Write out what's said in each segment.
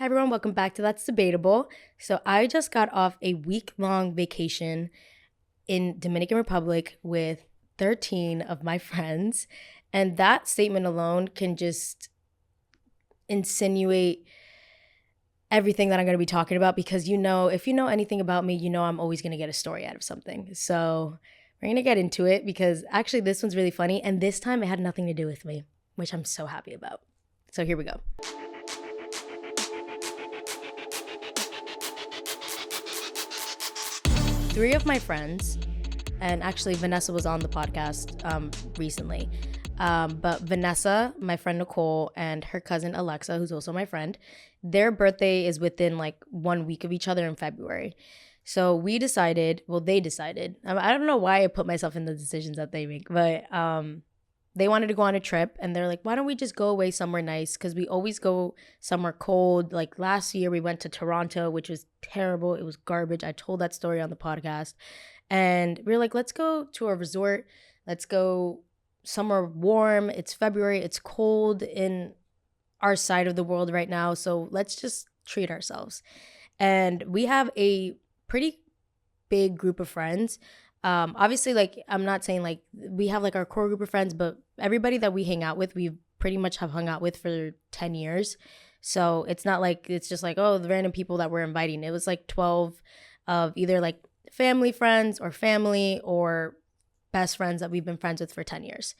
Hi everyone, welcome back to That's Debatable. So I just got off a week-long vacation in Dominican Republic with 13 of my friends, and that statement alone can just insinuate everything that I'm going to be talking about because if you know anything about me, I'm always going to get a story out of something. So we're going to get into it because actually this one's really funny, and this time it had nothing to do with me, which I'm so happy about. So here we go. Three of my friends, and actually Vanessa was on the podcast recently, but Vanessa, my friend Nicole, and her cousin Alexa, who's also my friend, their birthday is within like 1 week of each other in February. So they decided, I don't know why I put myself in the decisions that they make, but they wanted to go on a trip, and they're like, why don't we just go away somewhere nice? Because we always go somewhere cold. Like last year we went to Toronto, which was terrible. It was garbage. I told that story on the podcast. And we were like, let's go to a resort. Let's go somewhere warm. It's February. It's cold in our side of the world right now. So let's just treat ourselves. And we have a pretty big group of friends. Obviously, like, I'm not saying like we have like our core group of friends, but everybody that we hang out with, we pretty much have hung out with for 10 years. So it's not like it's just like, oh, the random people that we're inviting. It was like 12 of either like family friends or family or best friends that we've been friends with for 10 years.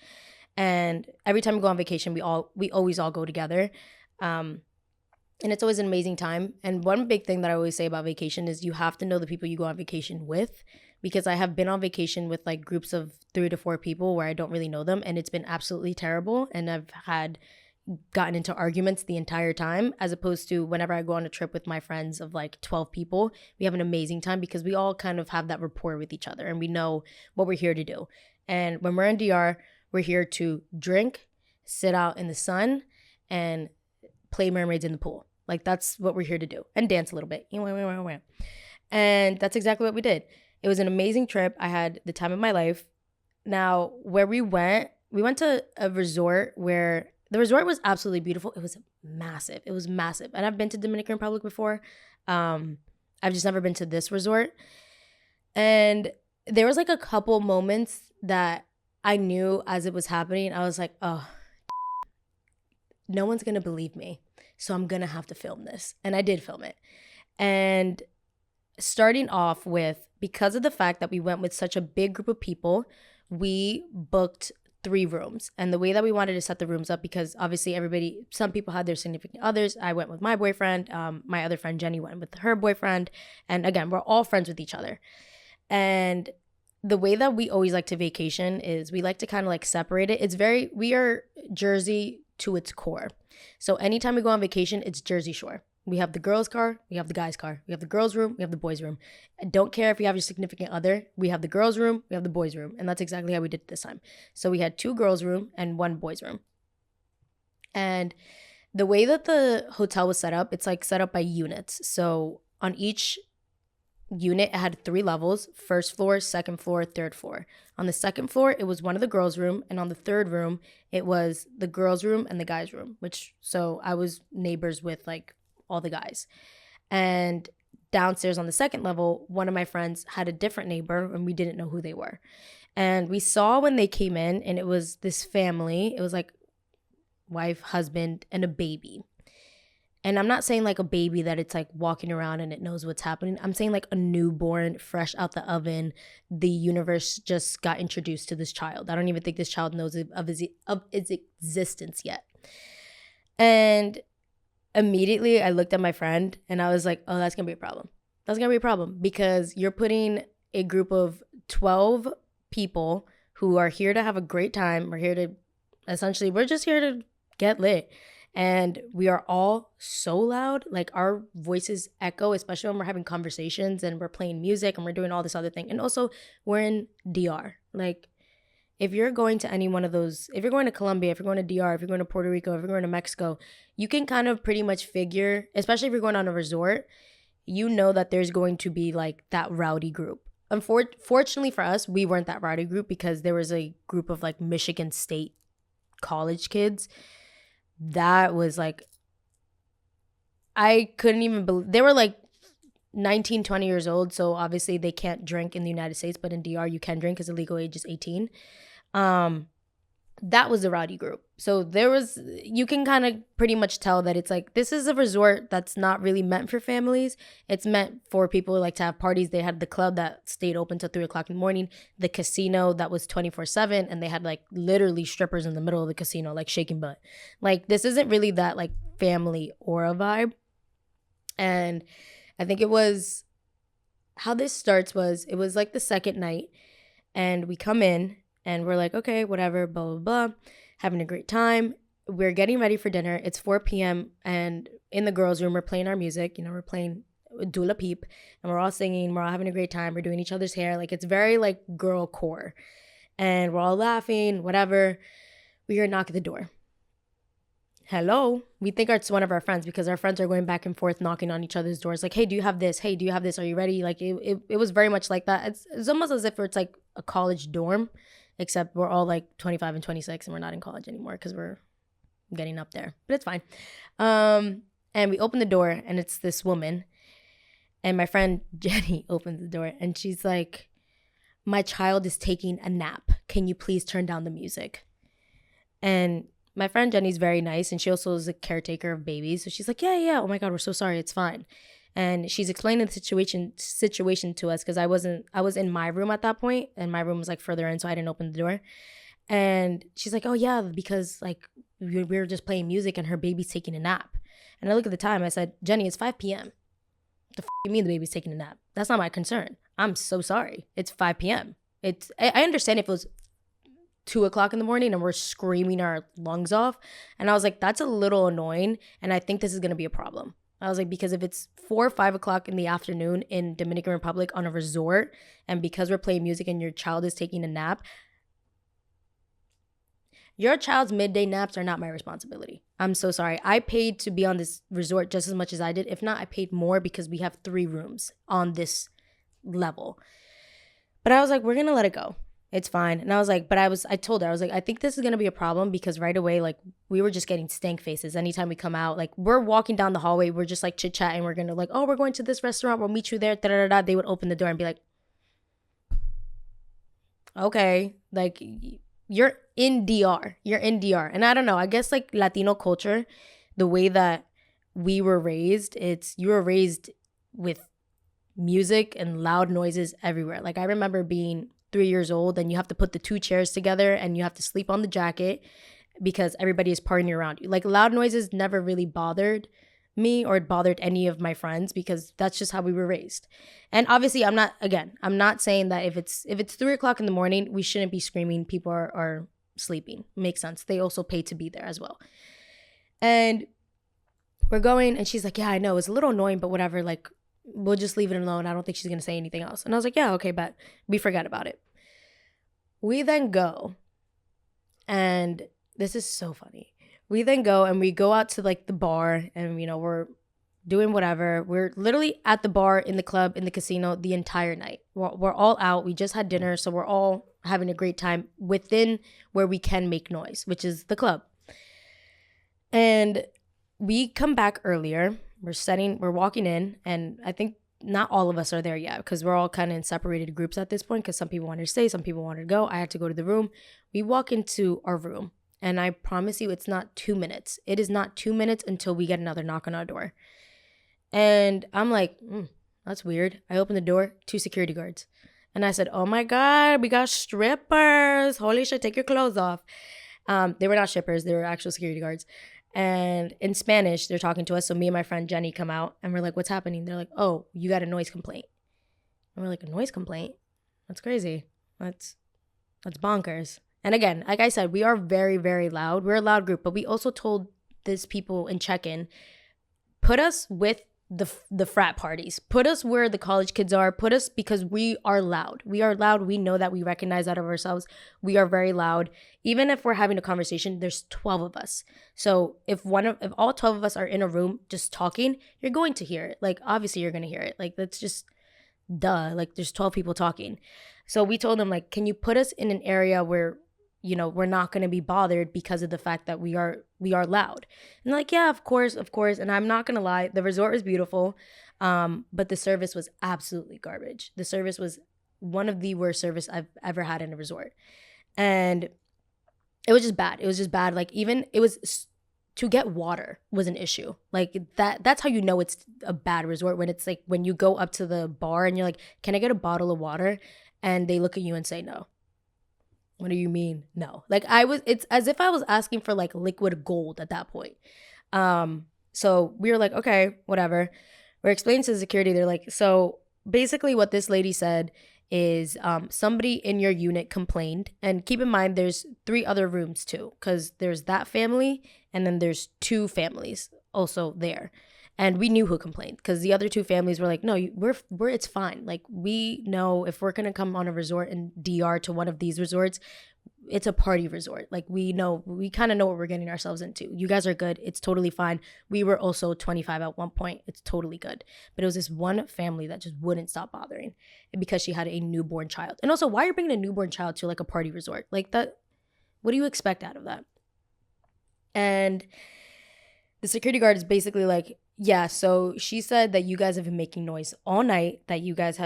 And every time we go on vacation, we always all go together. And it's always an amazing time. And one big thing that I always say about vacation is you have to know the people you go on vacation with, because I have been on vacation with like groups of 3 to 4 people where I don't really know them, and it's been absolutely terrible. And I've gotten into arguments the entire time, as opposed to whenever I go on a trip with my friends of like 12 people, we have an amazing time because we all kind of have that rapport with each other and we know what we're here to do. And when we're in DR, we're here to drink, sit out in the sun, and play mermaids in the pool. Like that's what we're here to do, and dance a little bit. And that's exactly what we did. It was an amazing trip. I had the time of my life. Now, where we went to a resort where the resort was absolutely beautiful. It was massive. And I've been to Dominican Republic before. I've just never been to this resort. And there was like a couple moments that I knew as it was happening. I was like, oh, no one's going to believe me. So I'm going to have to film this. And I did film it. And starting off with, because of the fact that we went with such a big group of people, we booked 3 rooms. And the way that we wanted to set the rooms up, because obviously some people had their significant others. I went with my boyfriend. My other friend Jenny went with her boyfriend. And again, we're all friends with each other. And the way that we always like to vacation is we like to kind of like separate it. We are Jersey to its core. So anytime we go on vacation, it's Jersey Shore. We have the girls' car, we have the guys' car. We have the girls' room, we have the boys' room. I don't care if you have your significant other. We have the girls' room, we have the boys' room. And that's exactly how we did it this time. So we had 2 girls' room and 1 boys' room. And the way that the hotel was set up, it's like set up by units. So on each unit, it had 3 levels: first floor, second floor, third floor. On the second floor, it was one of the girls' room, and on the third room, it was the girls' room and the guys' room, so I was neighbors with like all the guys. And downstairs on the second level, one of my friends had a different neighbor and we didn't know who they were. And we saw when they came in, and it was this family. It was like wife, husband, and a baby. And I'm not saying like a baby that it's like walking around and it knows what's happening. I'm saying like a newborn, fresh out the oven. The universe just got introduced to this child. I don't even think this child knows of its existence yet. And immediately I looked at my friend and I was like, oh, that's going to be a problem. That's going to be a problem because you're putting a group of 12 people who are here to have a great time. We're just here to get lit. And we are all so loud, like our voices echo, especially when we're having conversations and we're playing music and we're doing all this other thing. And also we're in DR. Like if you're going to any one of those, if you're going to Colombia, if you're going to DR, if you're going to Puerto Rico, if you're going to Mexico, you can kind of pretty much figure, especially if you're going on a resort, you know that there's going to be like that rowdy group. Unfortunately for us, we weren't that rowdy group because there was a group of like Michigan State college kids that was like I couldn't even believe they were like 19, 20 years old. So obviously they can't drink in the United States, but in DR you can drink because the legal age is 18. That was the rowdy group. So you can kind of pretty much tell that it's like, this is a resort that's not really meant for families. It's meant for people who like to have parties. They had the club that stayed open till 3 o'clock in the morning, the casino that was 24/7, and they had like literally strippers in the middle of the casino, like shaking butt. Like, this isn't really that like family aura vibe. And I think how this starts was, it was like the second night, and we come in and we're like, okay, whatever, blah, blah, blah, having a great time. We're getting ready for dinner. It's 4 p.m. and in the girls' room, we're playing our music. We're playing Dula Peep, and we're all singing. We're all having a great time. We're doing each other's hair. Like, it's very like girl core, and we're all laughing, whatever. We hear a knock at the door. Hello. We think it's one of our friends because our friends are going back and forth knocking on each other's doors like, hey, do you have this? Hey, do you have this? Are you ready? Like, it was very much like that. It's almost as if it's like a college dorm, except we're all like 25 and 26 and we're not in college anymore because we're getting up there. But it's fine. And we open the door and it's this woman. And my friend Jenny opens the door and she's like, my child is taking a nap. Can you please turn down the music? And my friend Jenny's very nice, and she also is a caretaker of babies. So she's like, yeah. Oh my God, we're so sorry. It's fine. And she's explaining the situation to us because I was in my room at that point, and my room was like further in, so I didn't open the door. And she's like, oh yeah, because like we were just playing music and her baby's taking a nap. And I look at the time. I said, Jenny, it's 5 p.m. What the f*** you mean the baby's taking a nap? That's not my concern. I'm so sorry. It's 5 p.m. I understand if it was 2 o'clock in the morning and we're screaming our lungs off. And I was like, that's a little annoying. And I think this is going to be a problem. I was like, because if it's 4 or 5 o'clock in the afternoon in Dominican Republic on a resort, and because we're playing music and your child is taking a nap, your child's midday naps are not my responsibility. I'm so sorry. I paid to be on this resort just as much as I did. If not, I paid more because we have 3 rooms on this level. But I was like, we're going to let it go. It's fine. And I was like, I told her, I was like, I think this is going to be a problem because right away, like, we were just getting stank faces. Anytime we come out, like, we're walking down the hallway, we're just like chit chatting. We're going to like, oh, we're going to this restaurant. We'll meet you there. Da, da, da, da. They would open the door and be like, okay, like, you're in DR. You're in DR. And I don't know, I guess like Latino culture, the way that we were raised, you were raised with music and loud noises everywhere. Like, I remember being 3 years old and you have to put the 2 chairs together and you have to sleep on the jacket because everybody is partying around you. Like, loud noises never really bothered me or it bothered any of my friends because that's just how we were raised. And obviously I'm not saying that if it's 3 o'clock in the morning, we shouldn't be screaming. People are sleeping. Makes sense. They also pay to be there as well. And we're going and she's like, yeah, I know it's a little annoying, but whatever, like, we'll just leave it alone. I don't think she's going to say anything else. And I was like, yeah, okay, but we forget about it. We then go, and this is so funny. We then go and we go out to like the bar and, we're doing whatever. We're literally at the bar, in the club, in the casino the entire night. We're all out. We just had dinner. So we're all having a great time within where we can make noise, which is the club. And we come back earlier. We're walking in, and I think not all of us are there yet because we're all kind of in separated groups at this point because some people wanted to stay, some people wanted to go. I had to go to the room. We walk into our room, and I promise you it's not 2 minutes. It is not 2 minutes until we get another knock on our door. And I'm like, that's weird. I open the door, 2 security guards. And I said, oh my God, we got strippers. Holy shit, take your clothes off. They were not strippers. They were actual security guards. And in Spanish, they're talking to us. So me and my friend Jenny come out and we're like, what's happening? They're like, oh, you got a noise complaint. And we're like, a noise complaint? That's crazy. That's bonkers. And again, like I said, we are very, very loud. We're a loud group, but we also told these people in check-in, put us with the frat parties. Put us where the college kids are. Put us because we are loud. We are loud. We know that. We recognize that of ourselves. We are very loud. Even if we're having a conversation, there's 12 of us. So if all 12 of us are in a room just talking, you're going to hear it. Like, obviously you're going to hear it. Like, that's just duh. Like, there's 12 people talking. So we told them, like, can you put us in an area where, we're not going to be bothered because of the fact that we are loud. And like, yeah, of course. And I'm not going to lie, the resort was beautiful, but the service was absolutely garbage. The service was one of the worst service I've ever had in a resort. And it was just bad. Like, even it was to get water was an issue. Like, that's how you know it's a bad resort, when it's like, when you go up to the bar and you're like, can I get a bottle of water? And they look at you and say no. What do you mean no? Like, it's as if I was asking for like liquid gold at that point. So we were like, okay, whatever. We're explaining to the security. They're like, so basically what this lady said is somebody in your unit complained. And keep in mind, there's 3 other rooms too, because there's that family and then there's 2 families also there. And we knew who complained, because the other 2 families were like, no, we're it's fine. Like, we know if we're going to come on a resort in DR to one of these resorts, it's a party resort. Like, we kind of know what we're getting ourselves into. You guys are good. It's totally fine. We were also 25 at one point. It's totally good. But it was this one family that just wouldn't stop bothering, because she had a newborn child. And also, why are you bringing a newborn child to like a party resort? Like, that, what do you expect out of that? And the security guard is basically like, yeah, so she said that you guys have been making noise all night, that you guys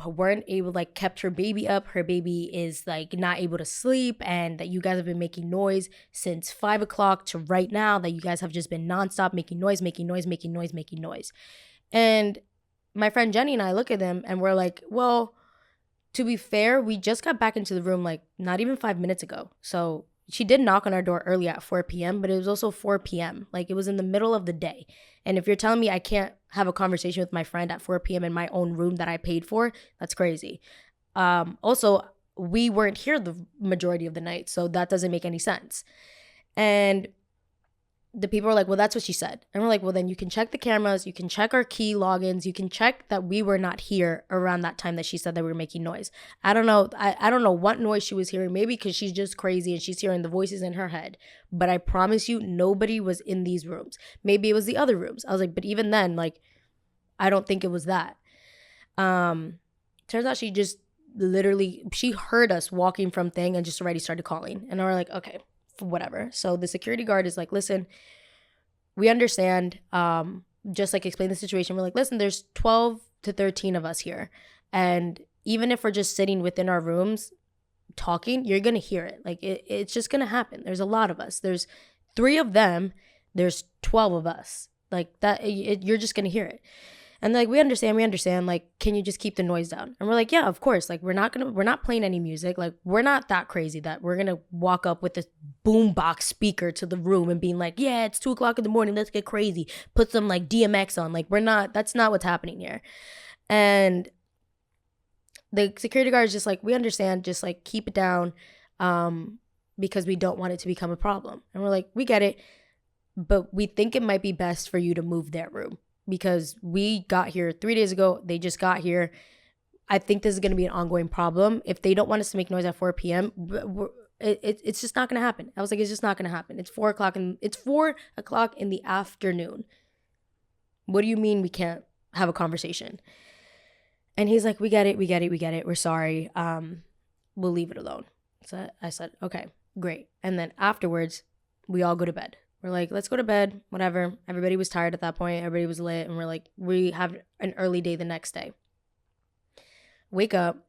weren't able, like, kept her baby up. Her baby is like not able to sleep, and that you guys have been making noise since 5 o'clock to right now, that you guys have just been nonstop making noise. And my friend Jenny and I look at them and we're like, well, to be fair, we just got back into the room like not even 5 minutes ago. So she did knock on our door early at 4 p.m., but it was also 4 p.m. Like, it was in the middle of the day. And if you're telling me I can't have a conversation with my friend at 4 p.m. in my own room that I paid for, that's crazy. Also, we weren't here the majority of the night, so that doesn't make any sense. And the people are like, well, that's what she said. And we're like, well, then you can check the cameras, you can check our key logins, you can check that we were not here around that time that she said that we were making noise. I don't know. I don't know what noise she was hearing, maybe because she's just crazy and she's hearing the voices in her head. But I promise you, nobody was in these rooms. Maybe it was the other rooms. I was like, but even then, like, I don't think it was that. Turns out she just literally, she heard us walking from thing and just already started calling. And we're like, okay, whatever. So the security guard is like, listen, we understand, just like explain the situation. We're like, listen, there's 12 to 13 of us here, and even if we're just sitting within our rooms talking, you're gonna hear it. Like, it's just gonna happen. There's a lot of us. There's 3 of them, there's 12 of us. Like, that, you're just gonna hear it. And like, we understand, like, can you just keep the noise down? And we're like, yeah, of course. Like, we're not playing any music. Like, we're not that crazy that we're gonna walk up with this boombox speaker to the room and being like, yeah, it's 2 o'clock in the morning, let's get crazy. Put some like DMX on. Like, that's not what's happening here. And the security guard is just like, we understand, just like keep it down, because we don't want it to become a problem. And we're like, we get it, but we think it might be best for you to move their room, because we got here 3 days ago. They just got here. I think this is going to be an ongoing problem. If they don't want us to make noise at 4 p.m., it's just not going to happen. I was like, it's just not going to happen. It's 4 o'clock in the afternoon. What do you mean we can't have a conversation? And he's like, we get it. We're sorry. We'll leave it alone. So I said, okay, great. And then afterwards, we all go to bed. We're like, let's go to bed, whatever. Everybody was tired at that point. Everybody was lit. And we're like, we have an early day the next day. Wake up.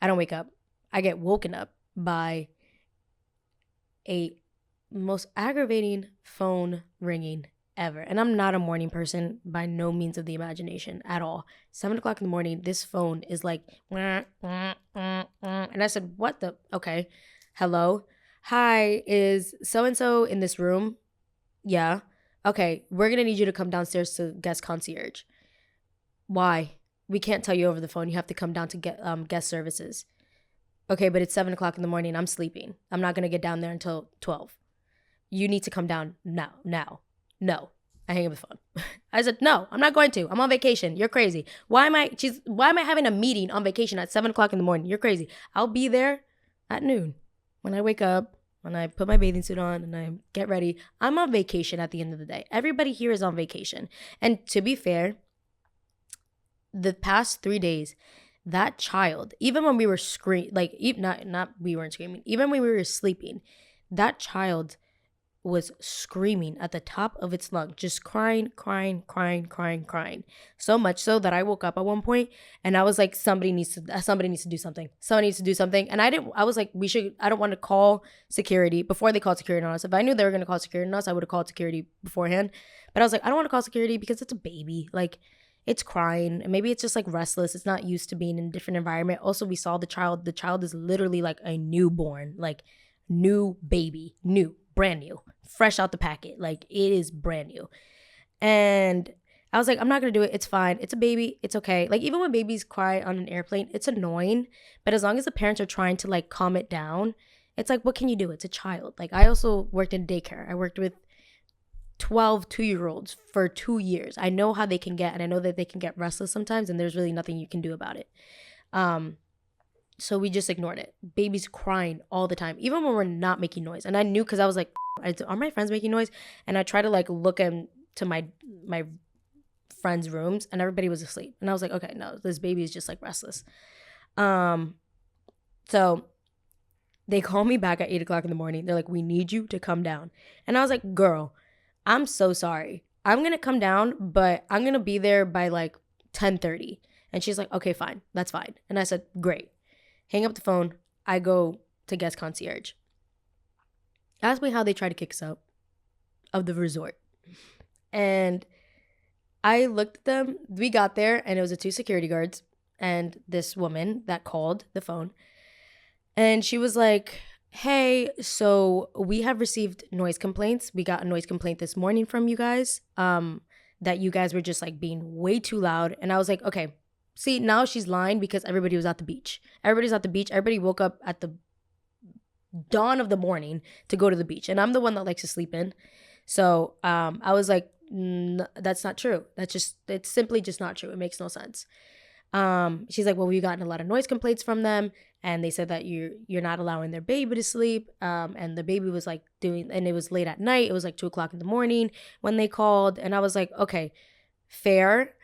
I don't wake up. I get woken up by a most aggravating phone ringing ever. And I'm not a morning person by no means of the imagination at all. 7 o'clock in the morning, this phone is like, wah, wah, wah, wah. And I said, what the? Okay. Hello. Hi, is so-and-so in this room? Yeah. Okay, we're going to need you to come downstairs to guest concierge. Why? We can't tell you over the phone. You have to come down to get guest services. Okay, but it's 7 o'clock in the morning. I'm sleeping. I'm not going to get down there until 12. You need to come down now. No. I hang up the phone. I said, no, I'm not going to. I'm on vacation. You're crazy. Why am I having a meeting on vacation at 7 o'clock in the morning? You're crazy. I'll be there at noon. When I wake up, when I put my bathing suit on and I get ready, I'm on vacation at the end of the day. Everybody here is on vacation. And to be fair, the past 3 days, that child, even when we were not we weren't screaming, even when we were sleeping, that child was screaming at the top of its lungs, just crying, crying, crying, crying, crying. So much so that I woke up at one point and I was like, somebody needs to do something. Somebody needs to do something. And I was like, I don't want to call security before they called security on us. If I knew they were going to call security on us, I would have called security beforehand. But I was like, I don't want to call security because it's a baby. Like, it's crying. And maybe it's just like restless. It's not used to being in a different environment. Also, we saw the child. The child is literally like a newborn, like new baby, brand new, fresh out the packet. Like, it is brand new. And I was like, I'm not going to do it. It's fine. It's a baby. It's okay. Like, even when babies cry on an airplane, it's annoying. But as long as the parents are trying to like calm it down, it's like, what can you do? It's a child. Like, I also worked in daycare. I worked with 12 2-year-olds for 2 years. I know how they can get, and I know that they can get restless sometimes, and there's really nothing you can do about it. So we just ignored it. Babies crying all the time, even when we're not making noise. And I knew, because I was like, are my friends making noise? And I tried to like look into my friends' rooms, and everybody was asleep. And I was like, okay, no, this baby is just like restless. So they call me back at 8 o'clock in the morning. They're like, we need you to come down. And I was like, girl, I'm so sorry. I'm going to come down, but I'm going to be there by like 10:30. And she's like, okay, fine. That's fine. And I said, great. Hang up the phone. I go to guest concierge. Ask me how they try to kick us out of the resort. And I looked at them. We got there, and it was the 2 security guards and this woman that called the phone. And she was like, hey, so we have received noise complaints. We got a noise complaint this morning from you guys, that you guys were just like being way too loud. And I was like, okay, see, now she's lying because everybody was at the beach. Everybody's at the beach. Everybody woke up at the dawn of the morning to go to the beach. And I'm the one that likes to sleep in. So I was like, that's not true. It's simply just not true. It makes no sense. She's like, well, we've gotten a lot of noise complaints from them, and they said that you're not allowing their baby to sleep. And the baby was like and it was late at night. It was like 2 o'clock in the morning when they called. And I was like, okay, fair.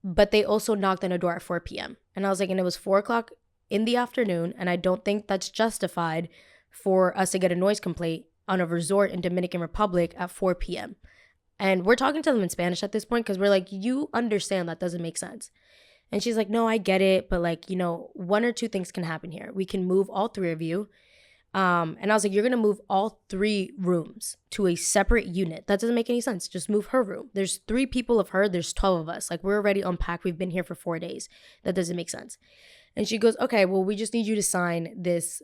But they also knocked on a door at 4 p.m. And I was like, and it was 4 o'clock in the afternoon. And I don't think that's justified for us to get a noise complaint on a resort in Dominican Republic at 4 p.m. And we're talking to them in Spanish at this point, because we're like, you understand that doesn't make sense. And she's like, no, I get it. But like, 1 or 2 things can happen here. We can move all 3 of you. And I was like, you're going to move all 3 rooms to a separate unit. That doesn't make any sense. Just move her room. There's 3 people of her. There's 12 of us. Like, we're already unpacked. We've been here for 4 days. That doesn't make sense. And she goes, okay, well, we just need you to sign this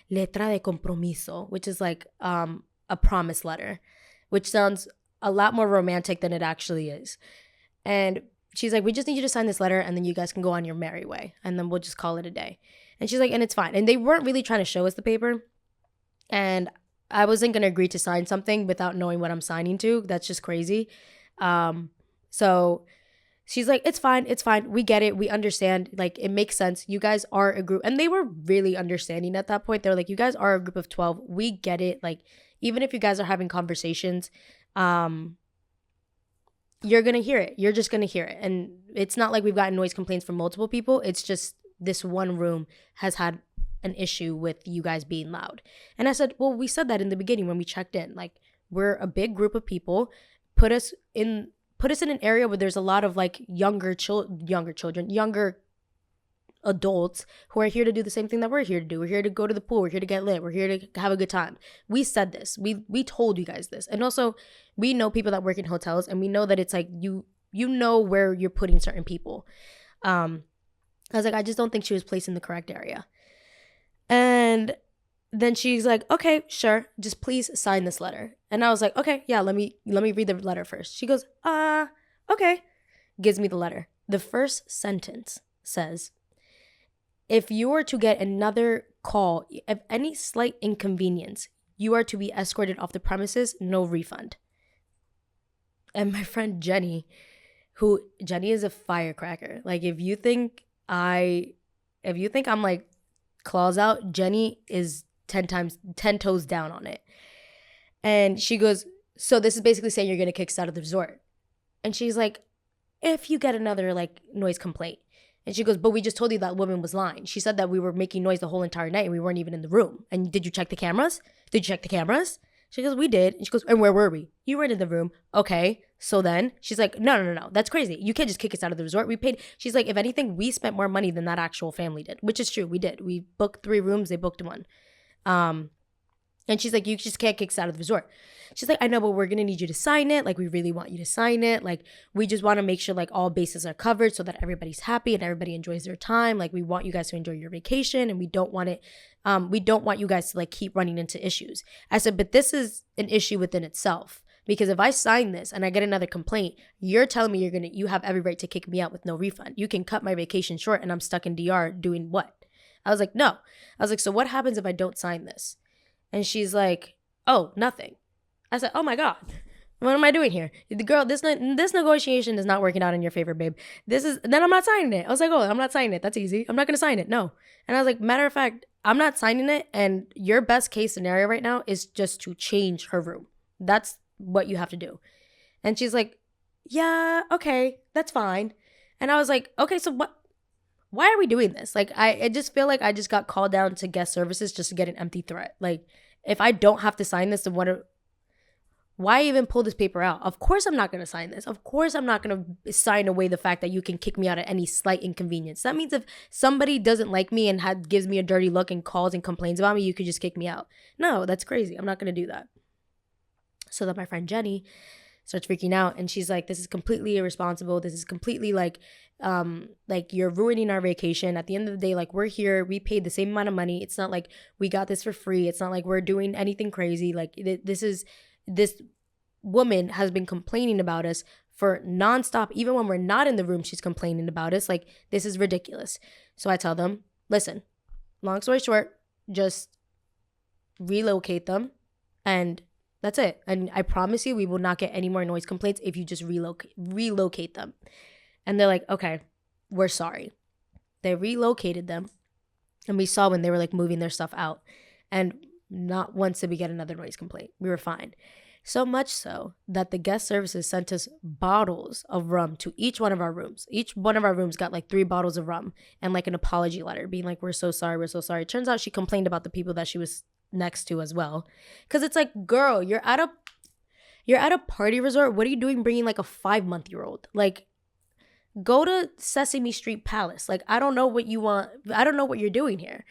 letra de compromiso, which is like a promise letter, which sounds a lot more romantic than it actually is. And she's like, we just need you to sign this letter, and then you guys can go on your merry way, and then we'll just call it a day. And she's like, and it's fine. And they weren't really trying to show us the paper. And I wasn't going to agree to sign something without knowing what I'm signing to. That's just crazy. So she's like, it's fine. It's fine. We get it. We understand. Like, it makes sense. You guys are a group. And they were really understanding at that point. They're like, you guys are a group of 12. We get it. Like, even if you guys are having conversations, you're going to hear it. You're just going to hear it. And it's not like we've gotten noise complaints from multiple people. It's just this one room has had an issue with you guys being loud. And I said, well, we said that in the beginning when we checked in. Like, we're a big group of people. Put us in an area where there's a lot of like younger adults who are here to do the same thing that we're here to do. We're here to go to the pool. We're here to get lit. We're here to have a good time. We said this. We told you guys this. And also, we know people that work in hotels, and we know that it's like you know where you're putting certain people. I was like, I just don't think she was placed in the correct area. And then she's like, okay, sure, just please sign this letter. And I was like, okay, yeah, let me read the letter first. She goes, okay. Gives me the letter. The first sentence says, if you are to get another call of any slight inconvenience, you are to be escorted off the premises, no refund. And my friend Jenny is a firecracker. Like, if you think I'm like claws out, Jenny is 10 toes down on it. And she goes, so this is basically saying you're going to kick us out of the resort. And she's like, if you get another like noise complaint. And she goes, but we just told you that woman was lying. She said that we were making noise the whole entire night and we weren't even in the room. And did you check the cameras? Did you check the cameras? She goes, we did. And she goes, and where were we? You weren't in the room. Okay. So then she's like, no. That's crazy. You can't just kick us out of the resort. We paid. She's like, if anything, we spent more money than that actual family did, which is true. We did. We booked 3 rooms. They booked 1. And she's like, you just can't kick us out of the resort. She's like, I know, but we're going to need you to sign it. Like, we really want you to sign it. Like, we just want to make sure, like, all bases are covered so that everybody's happy and everybody enjoys their time. Like, we want you guys to enjoy your vacation and we don't want you guys to, like, keep running into issues. I said, but this is an issue within itself. Because if I sign this and I get another complaint, you're telling me you have every right to kick me out with no refund. You can cut my vacation short and I'm stuck in DR doing what? I was like, no. I was like, so what happens if I don't sign this? And she's like, oh, nothing. I said, oh my God, what am I doing here? The girl, this negotiation is not working out in your favor, babe. Then I'm not signing it. I was like, oh, I'm not signing it. That's easy. I'm not going to sign it. No. And I was like, matter of fact, I'm not signing it. And your best case scenario right now is just to change her room. That's what you have to do. And she's like, yeah, okay, that's fine. And I was like, okay, so what? Why are we doing this? Like, I just feel like I just got called down to guest services just to get an empty threat. Like, if I don't have to sign this, then why even pull this paper out? Of course I'm not going to sign this. Of course I'm not going to sign away the fact that you can kick me out at any slight inconvenience. That means if somebody doesn't like me and gives me a dirty look and calls and complains about me, you could just kick me out. No, that's crazy. I'm not going to do that. So that my friend Jenny starts freaking out and she's like, this is completely irresponsible. This is completely like you're ruining our vacation. At the end of the day, like, we're here, we paid the same amount of money. It's not like we got this for free. It's not like we're doing anything crazy. Like, this woman has been complaining about us for nonstop. Even when we're not in the room, she's complaining about us. Like, this is ridiculous. So I tell them, listen, long story short, just relocate them and that's it. And I promise you, we will not get any more noise complaints if you just relocate them. And they're like, okay, we're sorry. They relocated them. And we saw when they were like moving their stuff out. And not once did we get another noise complaint. We were fine. So much so that the guest services sent us bottles of rum to each one of our rooms. Each one of our rooms got like 3 bottles of rum and like an apology letter being like, we're so sorry, we're so sorry. It turns out she complained about the people that she was next to as well. Because it's like, girl, you're at a party resort. What are you doing bringing like a 5-month-old? Like, go to Sesame Street Palace. Like, I don't know what you want. I don't know what you're doing here.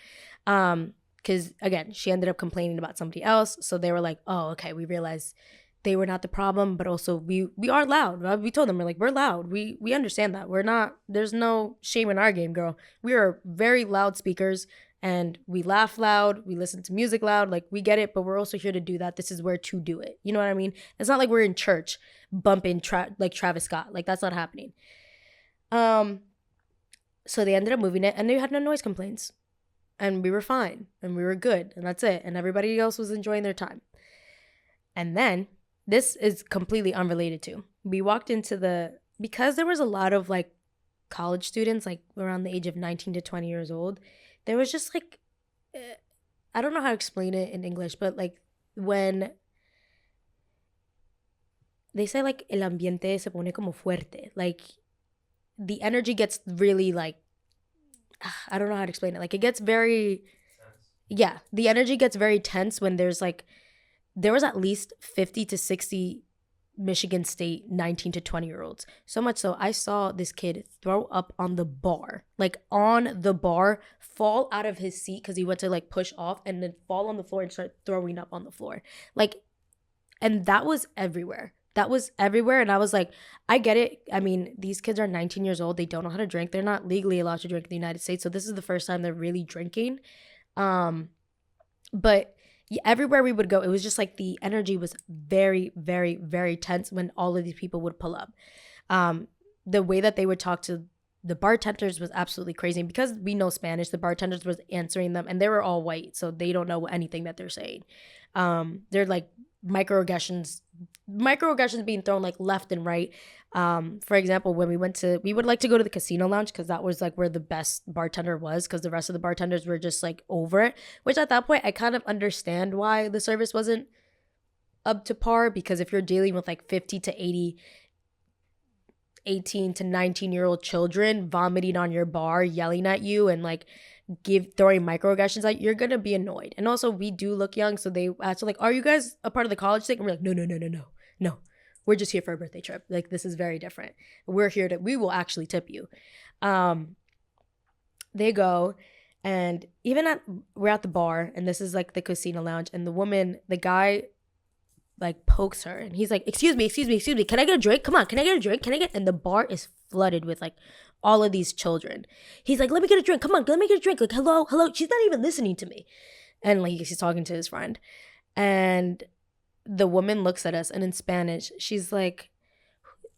Because again, she ended up complaining about somebody else. So they were like, oh, okay, we realized they were not the problem, but also we are loud. We told them, we're loud. We understand that. We're not, there's no shame in our game, girl. We are very loud speakers and we laugh loud. We listen to music loud. Like, we get it, but we're also here to do that. This is where to do it. You know what I mean? It's not like we're in church bumping like Travis Scott. Like, that's not happening. So they ended up moving it and they had no noise complaints and we were fine and we were good and that's it. And everybody else was enjoying their time. And then this is completely unrelated to, we walked into because there was a lot of like college students, like around the age of 19 to 20 years old. There was just like, I don't know how to explain it in English, but like when they say like el ambiente se pone como fuerte, like the energy gets really like, I don't know how to explain it. Like, it gets very, yeah, the energy gets very tense when there was at least 50 to 60 Michigan State 19 to 20-year-olds. So much so, I saw this kid throw up on the bar, fall out of his seat because he went to like push off and then fall on the floor and start throwing up on the floor. Like, and that was everywhere. And I was like, I get it. I mean, these kids are 19 years old. They don't know how to drink. They're not legally allowed to drink in the United States. So this is the first time they're really drinking. But everywhere we would go, it was just like the energy was very, very, very tense when all of these people would pull up. The way that they would talk to the bartenders was absolutely crazy. And because we know Spanish, the bartenders was answering them and they were all white. So they don't know anything that they're saying. They're like microaggressions being thrown like left and right. For example, when we would like to go to the casino lounge because that was like where the best bartender was, because the rest of the bartenders were just like over it, which at that point I kind of understand why the service wasn't up to par, because if you're dealing with like 50 to 18 to 19-year-old children vomiting on your bar, yelling at you, and like throwing microaggressions at you, you're gonna be annoyed. And also, we do look young, so they ask like, "Are you guys a part of the college thing?" And we're like, "No. We're just here for a birthday trip. Like, this is very different. We will actually tip you." They go, and we're at the bar, and this is like the casino lounge, and the guy like pokes her, and he's like, excuse me, can I get a drink? Come on, can I get a drink? And the bar is flooded with like all of these children. He's like, let me get a drink. Come on, let me get a drink. Like, hello. She's not even listening to me. And like, he's talking to his friend. And the woman looks at us, and in Spanish, she's like,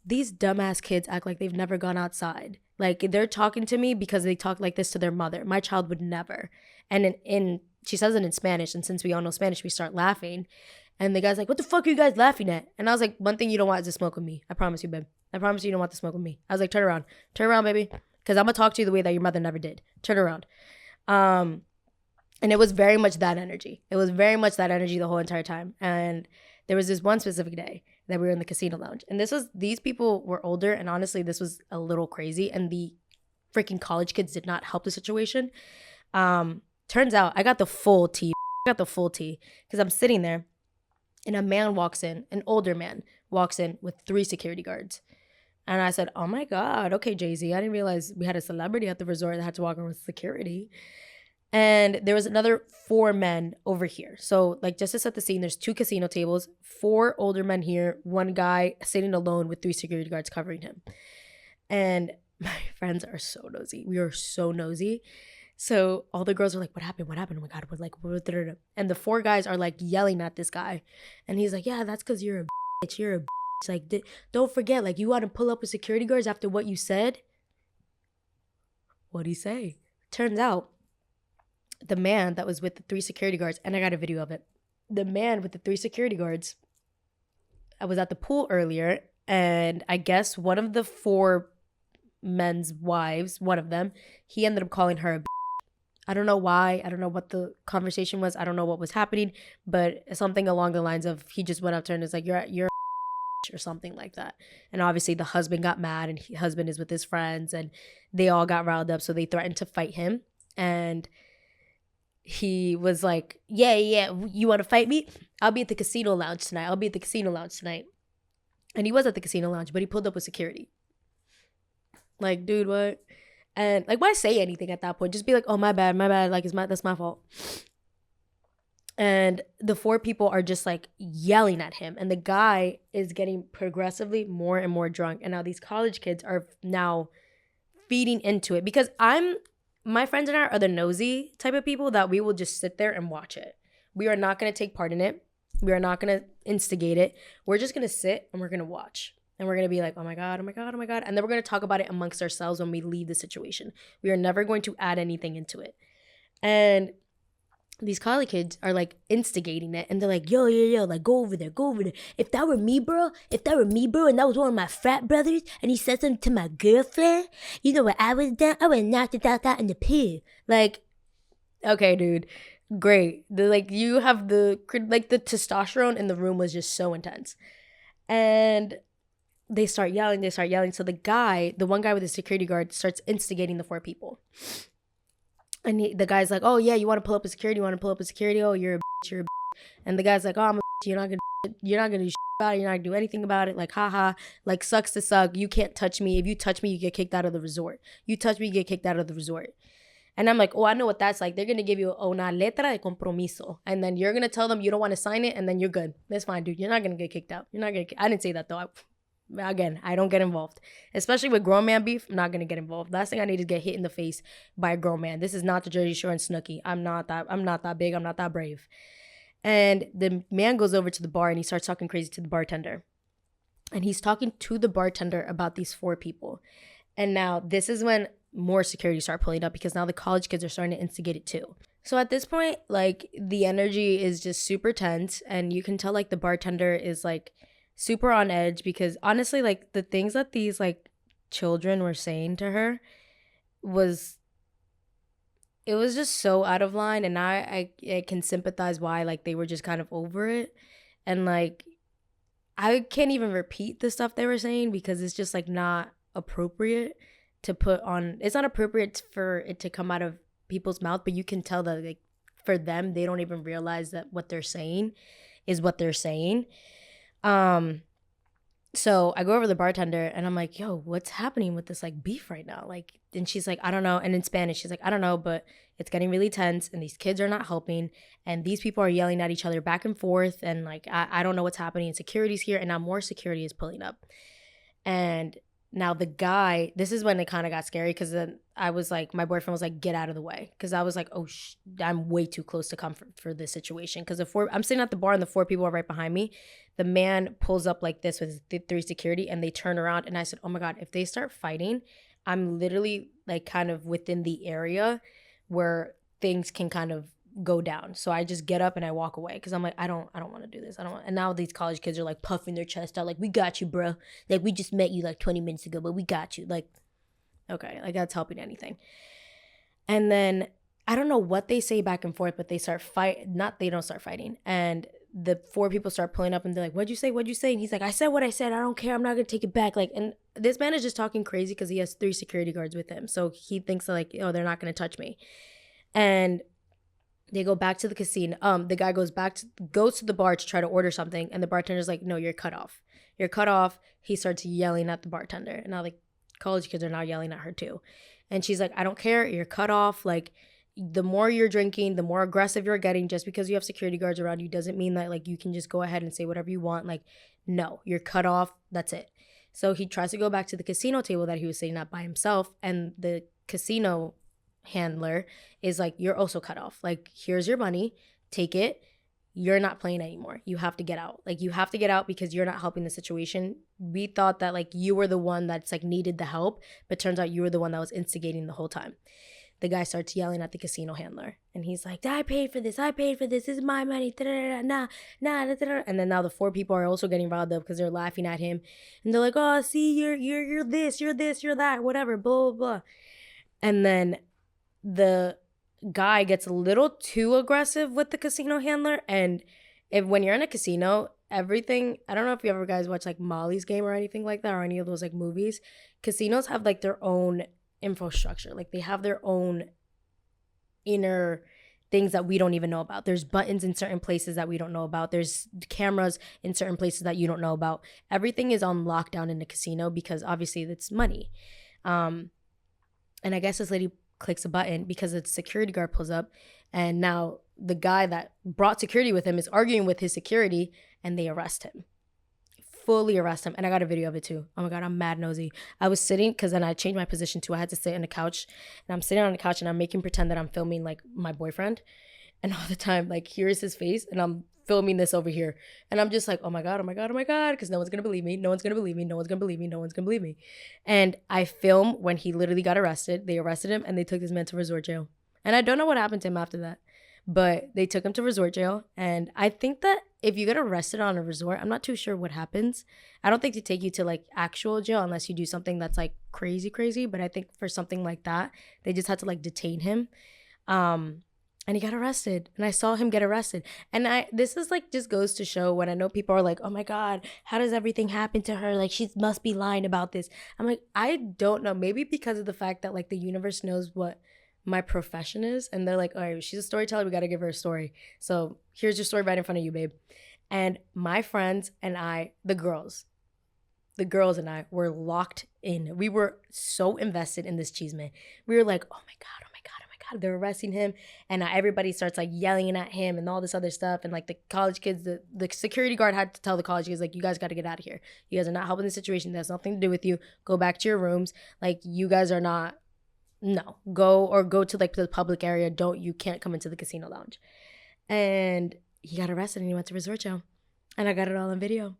these dumbass kids act like they've never gone outside. Like, they're talking to me because they talk like this to their mother. My child would never. And she says it in Spanish, and since we all know Spanish, we start laughing. And the guy's like, what the fuck are you guys laughing at? And I was like, one thing you don't want is to smoke with me. I promise you, babe. I promise you don't want to smoke with me. I was like, turn around, baby. Because I'm going to talk to you the way that your mother never did. Turn around. And it was very much that energy. The whole entire time. And there was this one specific day that we were in the casino lounge. And these people were older. And honestly, this was a little crazy. And the freaking college kids did not help the situation. Turns out I got the full tea. Because I'm sitting there. And a man walks in, an older man walks in with 3 security guards. And I said, oh my God, okay, Jay-Z, I didn't realize we had a celebrity at the resort that had to walk in with security. And there was another 4 men over here. So like, just to set the scene, there's 2 casino tables, 4 older men here, 1 guy sitting alone with 3 security guards covering him. And my friends are so nosy. We are so nosy. So all the girls are like, what happened? Oh my God. We're like, and the 4 guys are like yelling at this guy. And he's like, yeah, that's because you're a bitch. Like, don't forget, like, you want to pull up with security guards after what you said? What'd he say? Turns out the man that was with the 3 security guards, and I got a video of it. The man with the 3 security guards, I was at the pool earlier, and I guess one of the 4 men's wives, one of them, he ended up calling her a bitch. I don't know why. I don't know what the conversation was. I don't know what was happening, but something along the lines of he just went up to her and was like, you're a bitch, or something like that. And obviously the husband got mad, and husband is with his friends, and they all got riled up. So they threatened to fight him. And he was like, yeah, you want to fight me? I'll be at the casino lounge tonight. And he was at the casino lounge, but he pulled up with security. Like, dude, what? And like, why say anything at that point? Just be like, oh, my bad. Like, that's my fault. And the 4 people are just like yelling at him. And the guy is getting progressively more and more drunk. And now these college kids are now feeding into it, because my friends and I are the nosy type of people that we will just sit there and watch it. We are not going to take part in it. We are not going to instigate it. We're just going to sit and we're going to watch. And we're going to be like, oh my God. And then we're going to talk about it amongst ourselves when we leave the situation. We are never going to add anything into it. And these college kids are like instigating it. And they're like, yo, like, go over there. If that were me, bro, and that was one of my frat brothers, and he said something to my girlfriend, you know what I would have done? I would have knocked it out in the pit. Like, okay, dude. Great. You have the testosterone in the room was just so intense. And they start yelling. So the one guy with the security guard starts instigating the 4 people. And the guy's like, oh yeah, you want to pull up a security? Oh, you're a bitch. And the guy's like, oh, I'm a bitch. You're not gonna do shit about it. You're not gonna do anything about it. Like, haha, like, sucks to suck. You can't touch me. If you touch me, you get kicked out of the resort. And I'm like, oh, I know what that's like. They're gonna give you una letra de compromiso, and then you're gonna tell them you don't want to sign it, and then you're good. That's fine, dude. You're not gonna get kicked out. I didn't say that though. Again, I don't get involved, especially with grown man beef. I'm not gonna get involved. Last thing I need is get hit in the face by a grown man. This is not the Jersey Shore and Snooki. I'm not that big. I'm not that brave. And the man goes over to the bar and he starts talking crazy to the bartender, and he's talking to the bartender about these 4 people. And now this is when more security start pulling up, because now the college kids are starting to instigate it too. So at this point, like, the energy is just super tense, and you can tell like the bartender is like super on edge, because honestly, like, the things that these like children were saying to her was just so out of line. And I can sympathize why, like, they were just kind of over it. And like, I can't even repeat the stuff they were saying, because it's just like not appropriate to put on. It's not appropriate for it to come out of people's mouth, but you can tell that like for them, they don't even realize that what they're saying is what they're saying. So I go over to the bartender and I'm like, yo, what's happening with this like beef right now? Like, and she's like, I don't know. And in Spanish, she's like, I don't know, but it's getting really tense and these kids are not helping. And these people are yelling at each other back and forth. And like, I don't know what's happening. And security's here. And now more security is pulling up. And now the guy, this is when it kind of got scary because then I was like, my boyfriend was like, get out of the way. Because I was like, oh, I'm way too close to come for this situation. Because I'm sitting at the bar and the 4 people are right behind me. The man pulls up like this with 3 security and they turn around. And I said, oh my God, if they start fighting, I'm literally like kind of within the area where things can kind of go down. So I just get up and I walk away because I'm like, I don't want to do this. And now these college kids are like puffing their chest out like, we got you, bro. Like, we just met you like 20 minutes ago, but we got you. Like, okay, like that's helping anything. And then I don't know what they say back and forth, but they don't start fighting. And the 4 people start pulling up and they're like, what'd you say? What'd you say? And he's like, I said what I said. I don't care. I'm not going to take it back. Like, and this man is just talking crazy because he has 3 security guards with him. So he thinks that like, oh, they're not going to touch me. And they go back to the casino. The guy goes to the bar to try to order something. And the bartender's like, no, you're cut off. You're cut off. He starts yelling at the bartender. And now like college kids are now yelling at her too. And she's like, I don't care. You're cut off. Like, the more you're drinking, the more aggressive you're getting. Just because you have security guards around you doesn't mean that like you can just go ahead and say whatever you want. Like, no, you're cut off. That's it. So he tries to go back to the casino table that he was sitting at by himself. And the casino handler is like, you're also cut off. Like, here's your money. Take it. You're not playing anymore. You have to get out. Like, you have to get out because you're not helping the situation. We thought that like you were the one that's like needed the help, but turns out you were the one that was instigating the whole time. The guy starts yelling at the casino handler and he's like, I paid for this. This is my money. Nah. And then now the 4 people are also getting riled up because they're laughing at him. And they're like, oh, see, you're this, you're that, whatever, blah, blah, blah. And then the guy gets a little too aggressive with the casino handler. And when you're in a casino, everything, I don't know if you ever guys watch like Molly's Game or anything like that or any of those like movies. Casinos have like their own infrastructure. Like, they have their own inner things that we don't even know about. There's buttons in certain places that we don't know about. There's cameras in certain places that you don't know about. Everything is on lockdown in the casino because obviously it's money. And I guess this lady clicks a button because a security guard pulls up, and now the guy that brought security with him is arguing with his security, and they arrest him. Fully arrest him. And I got a video of it too. Oh my God, I'm mad nosy. I was sitting, because then I changed my position too. I had to sit on the couch, and I'm sitting on the couch and I'm making pretend that I'm filming like my boyfriend. And all the time, like, here's his face, and I'm filming this over here. And I'm just like, oh my God, because no one's gonna believe me. No one's gonna believe me. And I film when he literally got arrested. They arrested him and they took this man to resort jail. And I don't know what happened to him after that, but they took him to resort jail. And I think that if you get arrested on a resort, I'm not too sure what happens. I don't think they take you to like actual jail unless you do something that's like crazy. But I think for something like that, they just had to like detain him. And he got arrested, and I saw him get arrested. And this is like, just goes to show when I know people are like, oh my God, how does everything happen to her? Like, she must be lying about this. I'm like, I don't know. Maybe because of the fact that like the universe knows what my profession is. And they're like, all right, she's a storyteller. We got to give her a story. So here's your story right in front of you, babe. And my friends and I, the girls and I were locked in. We were so invested in this cheeseman. We were like, oh my God, they're arresting him. And everybody starts like yelling at him and all this other stuff. And like the college kids, the security guard had to tell the college kids, like, you guys got to get out of here. You guys are not helping the situation. That has nothing to do with you. Go back to your rooms. Like, you guys are not, no, go to like the public area. You can't come into the casino lounge. And he got arrested and he went to resort jail. And I got it all on video.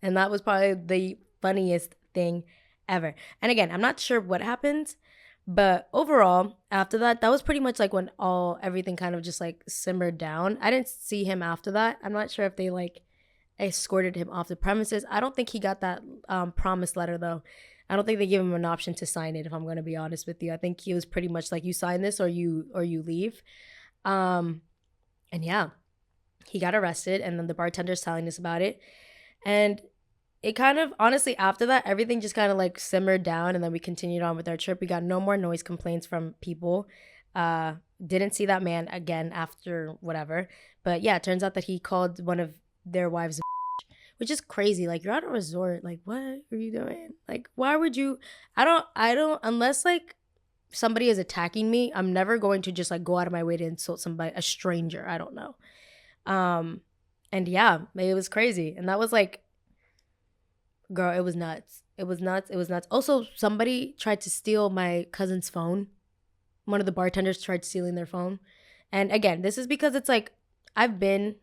And that was probably the funniest thing ever. And again, I'm not sure what happened, but overall, after that was pretty much like when everything kind of just like simmered down. I didn't see him after that. I'm not sure if they like escorted him off the premises. I don't think he got that promise letter though. I don't think they gave him an option to sign it, if I'm going to be honest with you. I think he was pretty much like, you sign this or you leave. And yeah, he got arrested, and then the bartender's telling us about it. And it kind of, honestly, after that, everything just kind of like simmered down, and then we continued on with our trip. We got no more noise complaints from people. Didn't see that man again after whatever. But yeah, it turns out that he called one of their wives, which is crazy. Like, you're at a resort. Like, what are you doing? Like, why would you? Unless like somebody is attacking me, I'm never going to just like go out of my way to insult somebody, a stranger. I don't know. And yeah, it was crazy. And that was like, girl, it was nuts. It was nuts. It was nuts. Also, somebody tried to steal my cousin's phone. One of the bartenders tried stealing their phone. And again, this is because it's like, I've been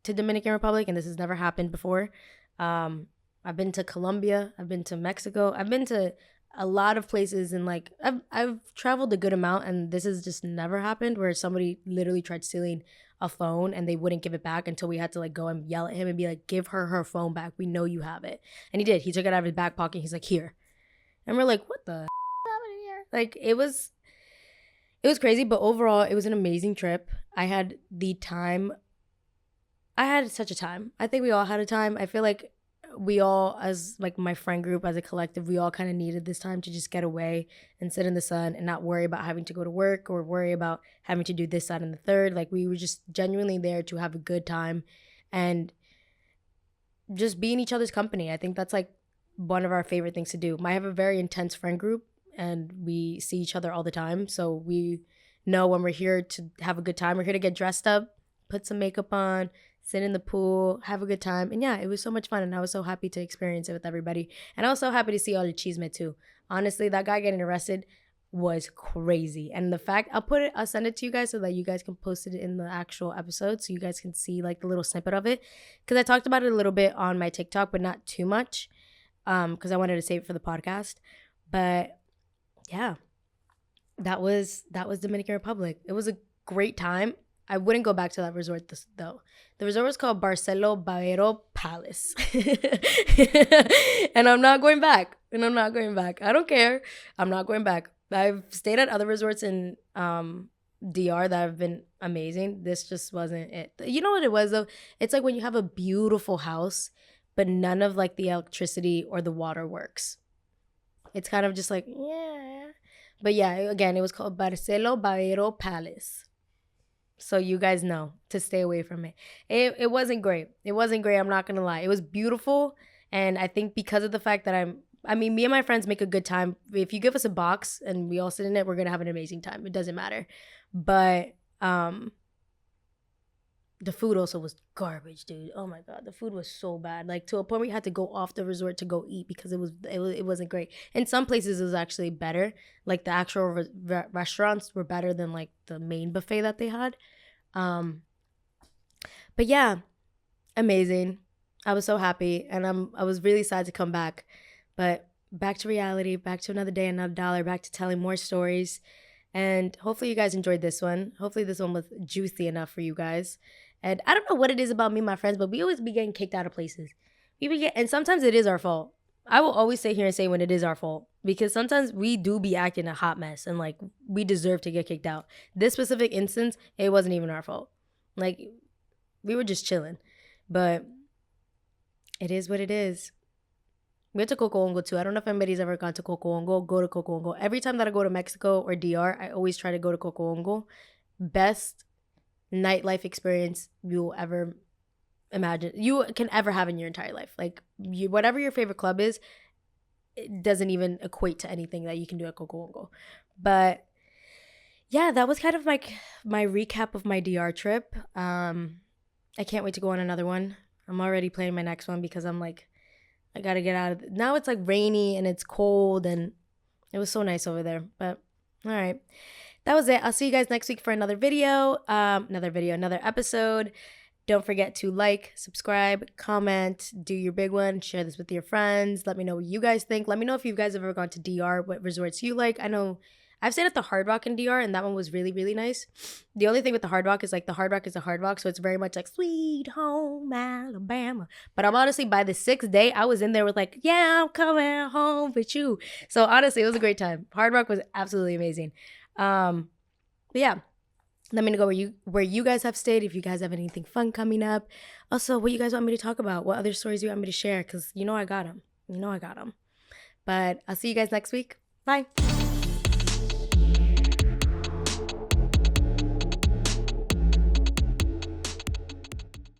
to Dominican Republic and this has never happened before. I've been to Colombia. I've been to Mexico. I've been to a lot of places, and like I've traveled a good amount, and this has just never happened where somebody literally tried stealing a phone and they wouldn't give it back until we had to like go and yell at him and be like, give her phone back. We know you have it. And he did. He took it out of his back pocket. He's like, here. And we're like, what the happened here? Like, it was crazy, but overall it was an amazing trip. I had such a time. I think we all had a time. I feel like we all, as like my friend group, as a collective, we all kind of needed this time to just get away and sit in the sun and not worry about having to go to work or worry about having to do this, that, and the third. Like, we were just genuinely there to have a good time and just be in each other's company. I think that's like one of our favorite things to do. I have a very intense friend group and we see each other all the time. So we know when we're here to have a good time. We're here to get dressed up, put some makeup on, sit in the pool, have a good time. And yeah, it was so much fun. And I was so happy to experience it with everybody. And I was so happy to see all the chisme too. Honestly, that guy getting arrested was crazy. And the fact, I'll send it to you guys so that you guys can post it in the actual episode so you guys can see like the little snippet of it. Because I talked about it a little bit on my TikTok, but not too much. Because I wanted to save it for the podcast. But yeah, that was Dominican Republic. It was a great time. I wouldn't go back to that resort though. The resort was called Barcelo Baero Palace. And I'm not going back. I don't care. I'm not going back. I've stayed at other resorts in DR that have been amazing. This just wasn't it. You know what it was though? It's like when you have a beautiful house, but none of like the electricity or the water works. It's kind of just like, yeah. But yeah, again, it was called Barcelo Baero Palace. So you guys know to stay away from it. It wasn't great. I'm not going to lie. It was beautiful. And I think because of the fact that me and my friends make a good time. If you give us a box and we all sit in it, we're going to have an amazing time. It doesn't matter. But the food also was garbage, dude. Oh my God. The food was so bad. Like, to a point where you had to go off the resort to go eat because it wasn't great. In some places, it was actually better. Like, the actual restaurants were better than, like, the main buffet that they had. But yeah, amazing. I was so happy. And I was really sad to come back. But back to reality, back to another day, another dollar, back to telling more stories. And hopefully you guys enjoyed this one. Hopefully this one was juicy enough for you guys. And I don't know what it is about me and my friends, but we always be getting kicked out of places. And sometimes it is our fault. I will always sit here and say when it is our fault, because sometimes we do be acting a hot mess and like we deserve to get kicked out. This specific instance, it wasn't even our fault. Like, we were just chilling. But it is what it is. We went to Cocoongo too. I don't know if anybody's ever gone to Cocoongo. Go to Cocoongo. Every time that I go to Mexico or DR, I always try to go to Cocoongo. Best nightlife experience you will ever imagine, you can ever have in your entire life. Like, whatever your favorite club is, it doesn't even equate to anything that you can do at Cocoongo. But yeah, that was kind of like my recap of my DR trip. I can't wait to go on another one. I'm already planning my next one because I'm like, I gotta get out of it. Now it's like rainy and it's cold and it was so nice over there. But all right, that was it. I'll see you guys next week for another another episode. Don't forget to like, subscribe, comment, do your big one, share this with your friends. Let me know what you guys think. Let me know if you guys have ever gone to DR, what resorts you like. I know I've stayed at the Hard Rock in DR, and that one was really, really nice. The only thing with the Hard Rock is like the Hard Rock is a Hard Rock, so it's very much like Sweet Home Alabama. But I'm honestly, by the 6th day, I was in there with like, yeah, I'm coming home with you. So honestly, it was a great time. Hard Rock was absolutely amazing. But yeah, Let me know where you guys have stayed, if you guys have anything fun coming up. Also, what you guys want me to talk about, what other stories you want me to share, because I got them. But I'll see you guys next week. Bye.